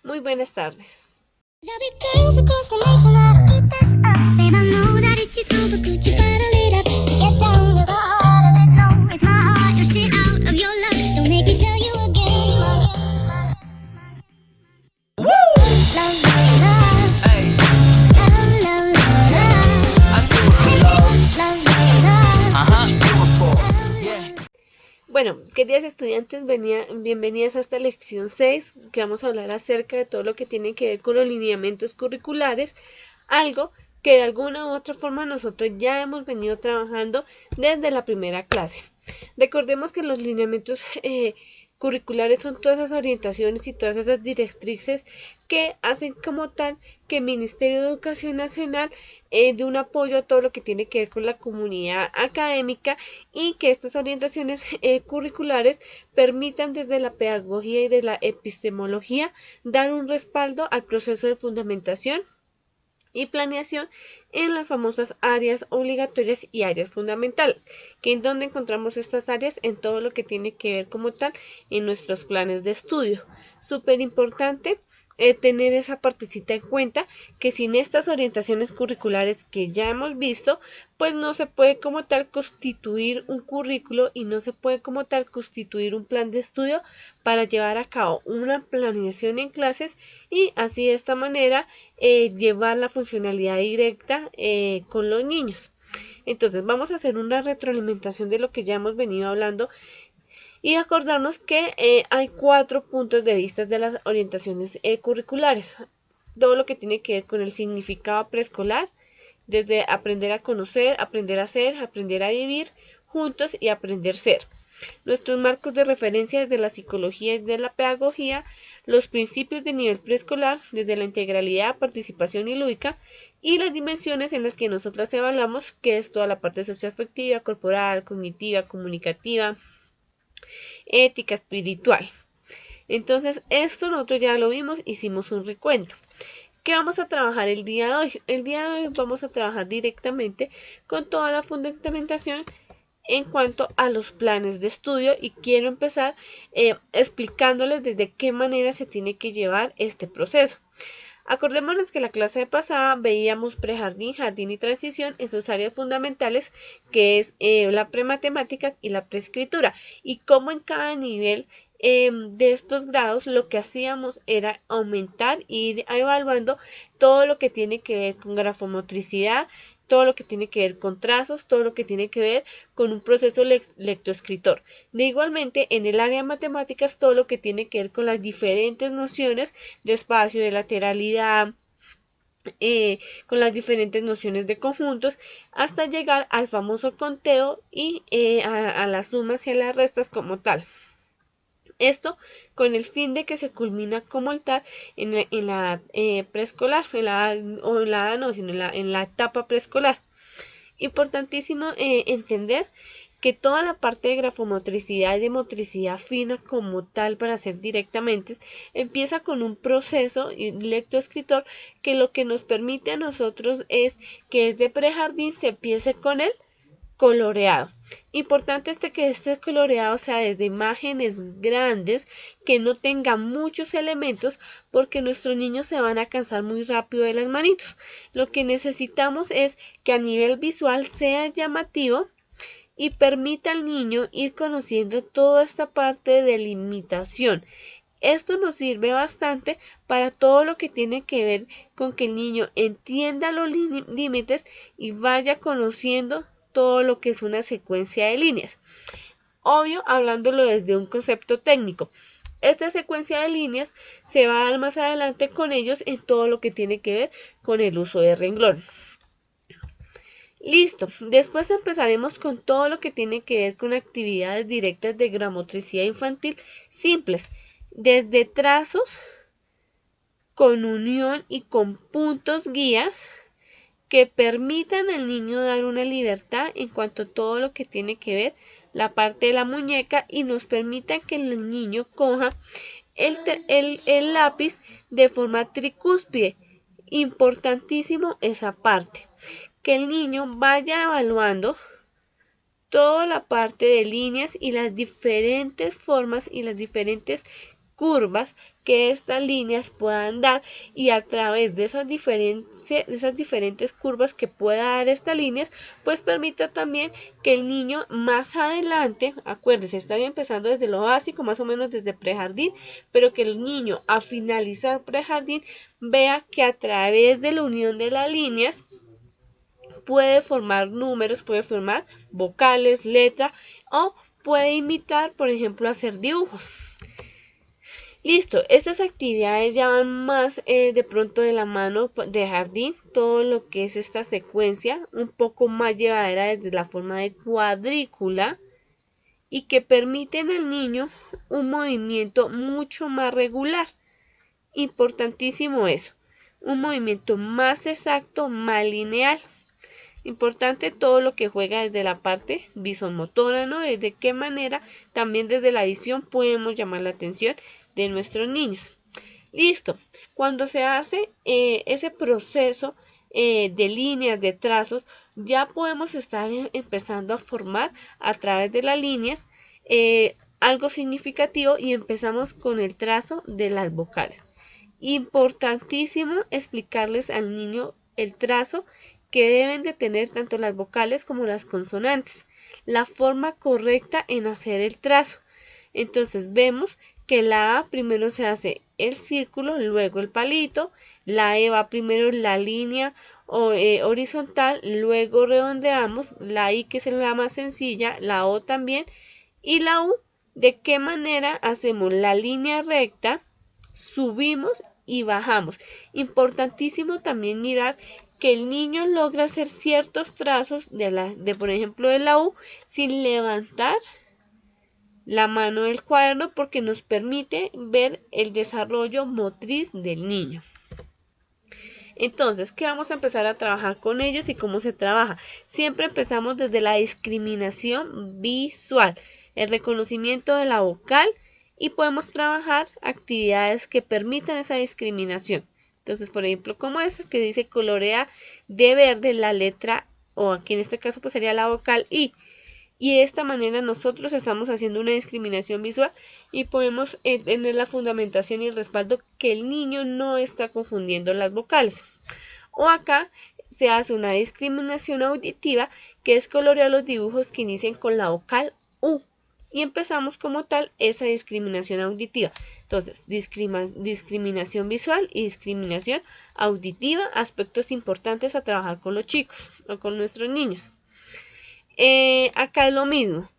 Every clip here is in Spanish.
Muy buenas tardes. There'll be girls across the nation that'll eat this up. Babe, I know that it's your soul, but could you bottle it up? Get down to the heart of it. No, it's my heart. You're shit out of your luck. Don't make me tell you again. Woo! Love, love, love. Hey. Love, love, love, love. I do it, love, love, love. Bueno, queridas estudiantes, bienvenidas a esta lección 6, que vamos a hablar acerca de todo lo que tiene que ver con los lineamientos curriculares, algo que de alguna u otra forma nosotros ya hemos venido trabajando desde la primera clase. Recordemos que los lineamientos curriculares son todas esas orientaciones y todas esas directrices que hacen como tal que el Ministerio de Educación Nacional dé un apoyo a todo lo que tiene que ver con la comunidad académica y que estas orientaciones curriculares permitan desde la pedagogía y de la epistemología dar un respaldo al proceso de fundamentación y planeación en las famosas áreas obligatorias y áreas fundamentales, que en donde encontramos estas áreas en todo lo que tiene que ver como tal en nuestros planes de estudio. Súper importante tener esa partecita en cuenta, que sin estas orientaciones curriculares que ya hemos visto, pues no se puede como tal constituir un currículo y no se puede como tal constituir un plan de estudio para llevar a cabo una planeación en clases y así de esta manera llevar la funcionalidad directa con los niños. Entonces vamos a hacer una retroalimentación de lo que ya hemos venido hablando y acordarnos que hay 4 puntos de vista de las orientaciones curriculares. Todo lo que tiene que ver con el significado preescolar, desde aprender a conocer, aprender a ser, aprender a vivir juntos y aprender a ser. Nuestros marcos de referencia desde la psicología y de la pedagogía, los principios de nivel preescolar desde la integralidad, participación y lúdica, y las dimensiones en las que nosotras evaluamos, que es toda la parte socioafectiva, corporal, cognitiva, comunicativa, ética, espiritual. Entonces, esto nosotros ya lo vimos, hicimos un recuento. ¿Qué vamos a trabajar el día de hoy? El día de hoy vamos a trabajar directamente con toda la fundamentación en cuanto a los planes de estudio y quiero empezar explicándoles desde qué manera se tiene que llevar este proceso. Acordémonos que la clase pasada veíamos prejardín, jardín y transición en sus áreas fundamentales, que es la prematemática y la preescritura, y cómo en cada nivel de estos grados lo que hacíamos era aumentar e ir evaluando todo lo que tiene que ver con grafomotricidad, todo lo que tiene que ver con trazos, todo lo que tiene que ver con un proceso lectoescritor. De igualmente, en el área de matemáticas, todo lo que tiene que ver con las diferentes nociones de espacio, de lateralidad, con las diferentes nociones de conjuntos, hasta llegar al famoso conteo y a las sumas y a las restas como tal. Esto con el fin de que se culmina como tal en la preescolar, en la etapa preescolar. Importantísimo entender que toda la parte de grafomotricidad y de motricidad fina como tal para hacer directamente empieza con un proceso lectoescritor que lo que nos permite a nosotros es que desde prejardín se empiece con el coloreado. Importante que este coloreado sea desde imágenes grandes, que no tenga muchos elementos, porque nuestros niños se van a cansar muy rápido de las manitos. Lo que necesitamos es que a nivel visual sea llamativo y permita al niño ir conociendo toda esta parte de delimitación. Esto nos sirve bastante para todo lo que tiene que ver con que el niño entienda los límites y vaya conociendo todo lo que es una secuencia de líneas. Obvio, hablándolo desde un concepto técnico. Esta secuencia de líneas se va a dar más adelante con ellos en todo lo que tiene que ver con el uso de renglón. Listo, después empezaremos con todo lo que tiene que ver con actividades directas de gramotricidad infantil simples, desde trazos con unión y con puntos guías que permitan al niño dar una libertad en cuanto a todo lo que tiene que ver la parte de la muñeca y nos permitan que el niño coja el lápiz de forma tricúspide. Importantísimo esa parte, que el niño vaya evaluando toda la parte de líneas y las diferentes formas y las diferentes curvas que estas líneas puedan dar, y a través de esas diferentes curvas que pueda dar estas líneas, pues permita también que el niño más adelante, acuérdese, está empezando desde lo básico, más o menos desde prejardín, pero que el niño a finalizar prejardín vea que a través de la unión de las líneas puede formar números, puede formar vocales, letra, o puede imitar, por ejemplo, hacer dibujos. Listo, estas actividades ya van más de pronto de la mano de jardín, todo lo que es esta secuencia, un poco más llevadera desde la forma de cuadrícula, y que permiten al niño un movimiento mucho más regular. Importantísimo eso, un movimiento más exacto, más lineal. Importante todo lo que juega desde la parte visomotora, ¿no? De qué manera también desde la visión podemos llamar la atención de nuestros niños. Listo. Cuando se hace ese proceso de líneas, de trazos, ya podemos estar empezando a formar a través de las líneas algo significativo, y empezamos con el trazo de las vocales. Importantísimo explicarles al niño el trazo que deben de tener tanto las vocales como las consonantes, la forma correcta en hacer el trazo. Entonces vemos que la A primero se hace el círculo, luego el palito, la E va primero en la línea horizontal, luego redondeamos, la I, que es la más sencilla, la O también, y la U, de qué manera hacemos la línea recta, subimos y bajamos. Importantísimo también mirar que el niño logra hacer ciertos trazos por ejemplo, de la U sin levantar la mano del cuaderno, porque nos permite ver el desarrollo motriz del niño. Entonces, ¿qué vamos a empezar a trabajar con ellos y cómo se trabaja? Siempre empezamos desde la discriminación visual, el reconocimiento de la vocal, y podemos trabajar actividades que permitan esa discriminación. Entonces, por ejemplo, como esta que dice colorea de verde la letra, o aquí en este caso pues sería la vocal I. Y de esta manera nosotros estamos haciendo una discriminación visual, y podemos tener la fundamentación y el respaldo que el niño no está confundiendo las vocales. O acá se hace una discriminación auditiva, que es colorear los dibujos que inician con la vocal U. Y empezamos como tal esa discriminación auditiva. Entonces, discriminación visual y discriminación auditiva, aspectos importantes a trabajar con los chicos o con nuestros niños. Acá es lo mismo.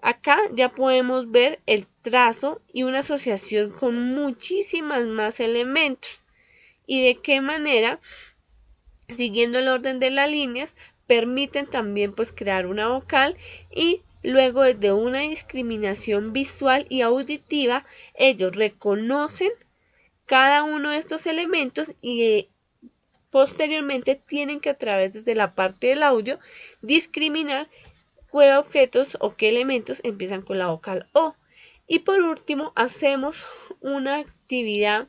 Acá ya podemos ver el trazo y una asociación con muchísimas más elementos. Y de qué manera, siguiendo el orden de las líneas, permiten también pues crear una vocal, y luego de una discriminación visual y auditiva, ellos reconocen cada uno de estos elementos, y posteriormente tienen que, a través desde la parte del audio, discriminar qué objetos o qué elementos empiezan con la vocal O. Y por último hacemos una actividad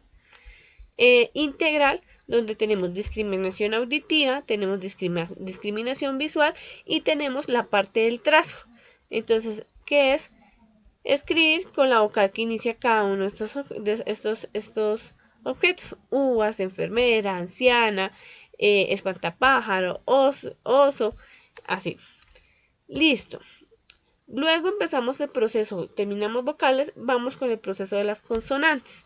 integral, donde tenemos discriminación auditiva, tenemos discriminación visual, y tenemos la parte del trazo. Entonces, ¿qué es? Escribir con la vocal que inicia cada uno de estos objetos: uvas, enfermera, anciana, espantapájaro, oso, así. Listo. Luego empezamos el proceso, terminamos vocales, vamos con el proceso de las consonantes.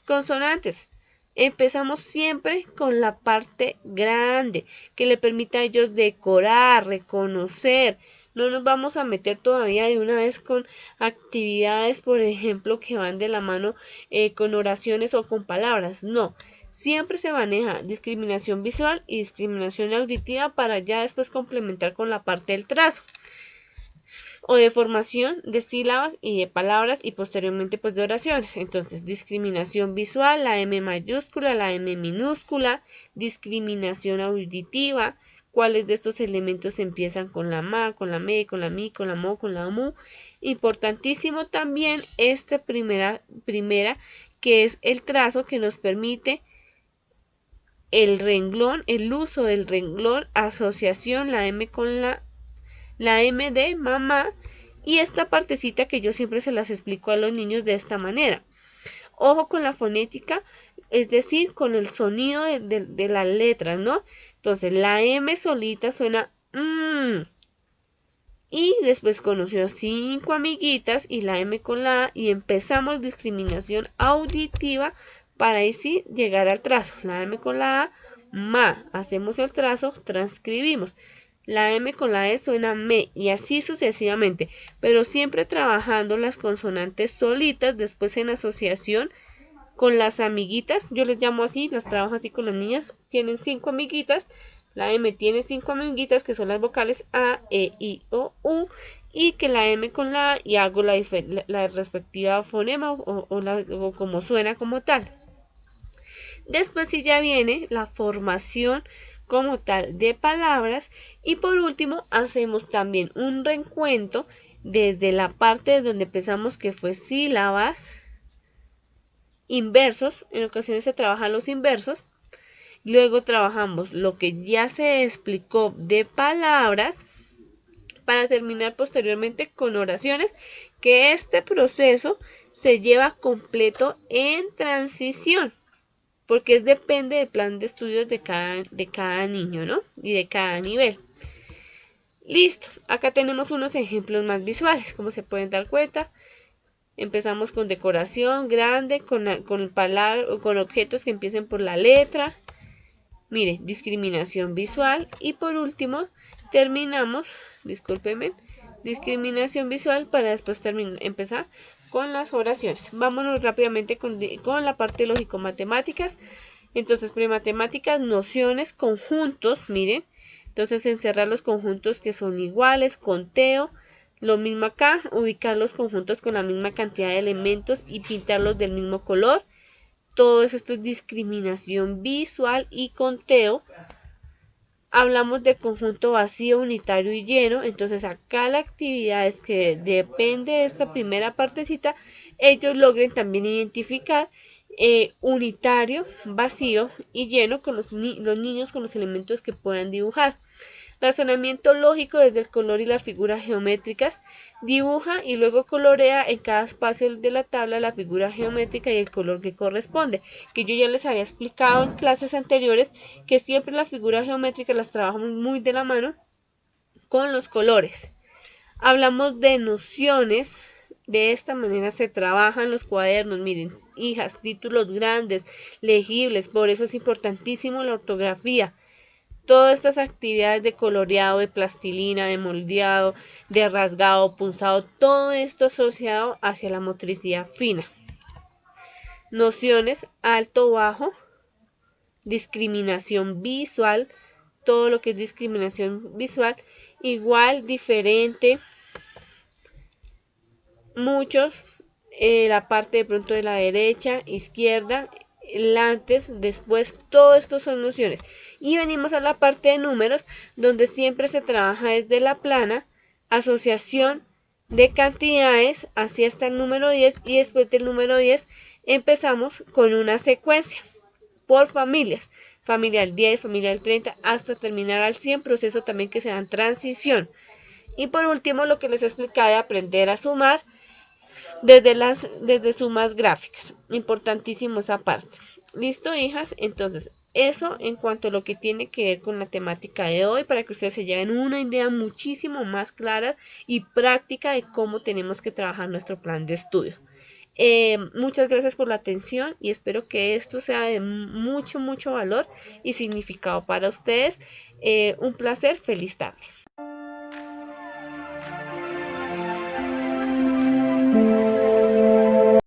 Consonantes. Empezamos siempre con la parte grande, que le permita a ellos decorar, reconocer. No nos vamos a meter todavía de una vez con actividades, por ejemplo, que van de la mano con oraciones o con palabras. No, siempre se maneja discriminación visual y discriminación auditiva, para ya después complementar con la parte del trazo o de formación de sílabas y de palabras, y posteriormente pues de oraciones. Entonces, discriminación visual, la M mayúscula, la M minúscula. Discriminación auditiva, cuáles de estos elementos empiezan con la ma, con la me, con la mi, con la mo, con la mu. Importantísimo también esta primera que es el trazo, que nos permite el renglón, el uso del renglón, asociación, la M con la M de mamá, y esta partecita que yo siempre se las explico a los niños de esta manera. Ojo con la fonética, es decir, con el sonido de las letras, ¿no? Entonces, la M solita suena y después conoció 5 amiguitas y la M con la A y empezamos discriminación auditiva para ahí sí llegar al trazo. La M con la A, ma, hacemos el trazo, transcribimos. La M con la E suena me y así sucesivamente, pero siempre trabajando las consonantes solitas, después en asociación con las amiguitas, yo les llamo así, las trabajo así con las niñas, tienen 5 amiguitas, la M tiene 5 amiguitas que son las vocales A, E, I, O, U, y que la M con la A y hago la respectiva fonema o como suena como tal. Después sí ya viene la formación como tal de palabras y por último hacemos también un reencuentro desde la parte donde empezamos que fue sílabas, inversos, en ocasiones se trabajan los inversos, luego trabajamos lo que ya se explicó de palabras para terminar posteriormente con oraciones, que este proceso se lleva completo en transición, porque depende del plan de estudios de cada niño, ¿no? Y de cada nivel. Listo, acá tenemos unos ejemplos más visuales, como se pueden dar cuenta. Empezamos con decoración grande, con palabras o con objetos que empiecen por la letra. Mire, discriminación visual. Y por último, terminamos, discúlpeme, discriminación visual para después empezar con las oraciones. Vámonos rápidamente con la parte lógico-matemáticas. Entonces, pre-matemáticas, nociones, conjuntos, miren. Entonces, encerrar los conjuntos que son iguales, conteo. Lo mismo acá, ubicar los conjuntos con la misma cantidad de elementos y pintarlos del mismo color. Todo esto es discriminación visual y conteo. Hablamos de conjunto vacío, unitario y lleno. Entonces acá la actividad es que depende de esta primera partecita, ellos logren también identificar unitario, vacío y lleno con los niños con los elementos que puedan dibujar. Razonamiento lógico desde el color y las figuras geométricas. Dibuja y luego colorea en cada espacio de la tabla la figura geométrica y el color que corresponde. Que yo ya les había explicado en clases anteriores que siempre las figuras geométricas las trabajamos muy de la mano con los colores. Hablamos de nociones. De esta manera se trabajan los cuadernos. Miren, hijas, títulos grandes, legibles. Por eso es importantísimo la ortografía. Todas estas actividades de coloreado, de plastilina, de moldeado, de rasgado, punzado, todo esto asociado hacia la motricidad fina. Nociones alto, bajo, discriminación visual, todo lo que es discriminación visual, igual, diferente, muchos, la parte de pronto de la derecha, izquierda, el antes, después, todo esto son nociones. Y venimos a la parte de números, donde siempre se trabaja desde la plana, asociación de cantidades, así hasta el número 10, y después del número 10 empezamos con una secuencia por familias, familia del 10, familia del 30, hasta terminar al 100, proceso también que se da en transición. Y por último, lo que les explicaba de aprender a sumar desde sumas gráficas. Importantísimo esa parte. ¿Listo, hijas? Entonces, eso en cuanto a lo que tiene que ver con la temática de hoy, para que ustedes se lleven una idea muchísimo más clara y práctica de cómo tenemos que trabajar nuestro plan de estudio. Muchas gracias por la atención y espero que esto sea de mucho valor y significado para ustedes. Un placer, feliz tarde.